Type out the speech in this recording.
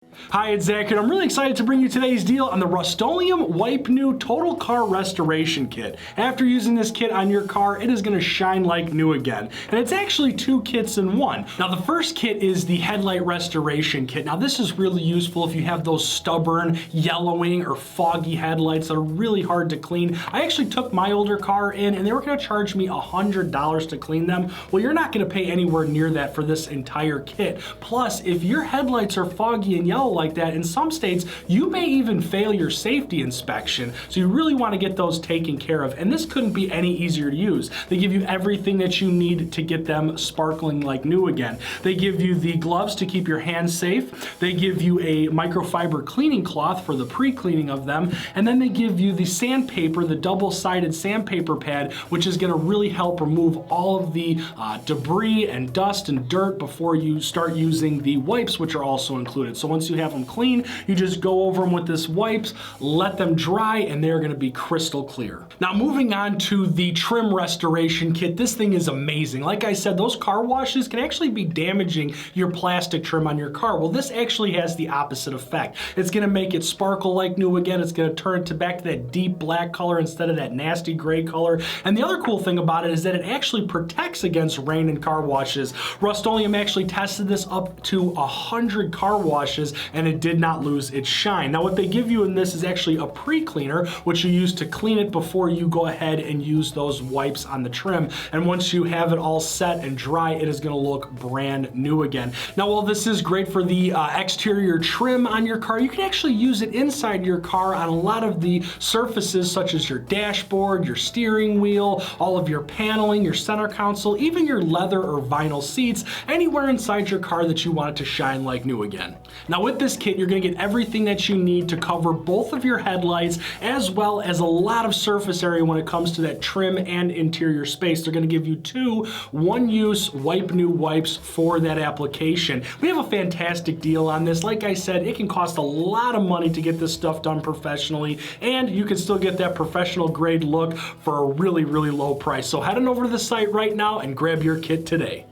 Hi, it's Zach, and I'm really excited to bring you today's deal on the Rust-Oleum Wipe New Total Car Restoration Kit. After using this kit on your car, it is going to shine like new again. And it's actually two kits in one. Now, the first kit is the Headlight Restoration Kit. Now, this is really useful if you have those stubborn, yellowing, or foggy headlights that are really hard to clean. I actually took my older car in, and they were going to charge me $100 to clean them. Well, you're not going to pay anywhere near that for this entire kit. Plus, if your headlights are foggy and yellow like that, in some states, you may even fail your safety inspection. So you really want to get those taken care of. And this couldn't be any easier to use. They give you everything that you need to get them sparkling like new again. They give you the gloves to keep your hands safe. They give you a microfiber cleaning cloth for the pre-cleaning of them. And then they give you the sandpaper, the double-sided sandpaper pad, which is going to really help remove all of the debris and dust and dirt before you start using the wipes, which are also included. So once you have them clean, you just go over them with this wipes, let them dry, and they're going to be crystal clear. Now, moving on to the trim restoration kit, this thing is amazing. Like I said, those car washes can actually be damaging your plastic trim on your car. Well, this actually has the opposite effect. It's going to make it sparkle like new again. It's going to turn it back to that deep black color instead of that nasty gray color. And the other cool thing about it is that it actually protects against rain and car washes. Rust-Oleum actually tested this up to 100 car washes, and it did not lose its shine. Now, what they give you in this is actually a pre-cleaner, which you use to clean it before you go ahead and use those wipes on the trim. And once you have it all set and dry, it is going to look brand new again. Now, while this is great for the exterior trim on your car, you can actually use it inside your car on a lot of the surfaces, such as your dashboard, your steering wheel, all of your paneling, your center console, even your leather or vinyl seats, anywhere inside your car that you want it to shine like new again. Now, with this kit, you're going to get everything that you need to cover both of your headlights, as well as a lot of surface area when it comes to that trim and interior space. They're going to give you two one-use wipe new wipes for that application. We have a fantastic deal on this. Like I said, it can cost a lot of money to get this stuff done professionally, and you can still get that professional grade look for a really, really low price. So head on over to the site right now and grab your kit today.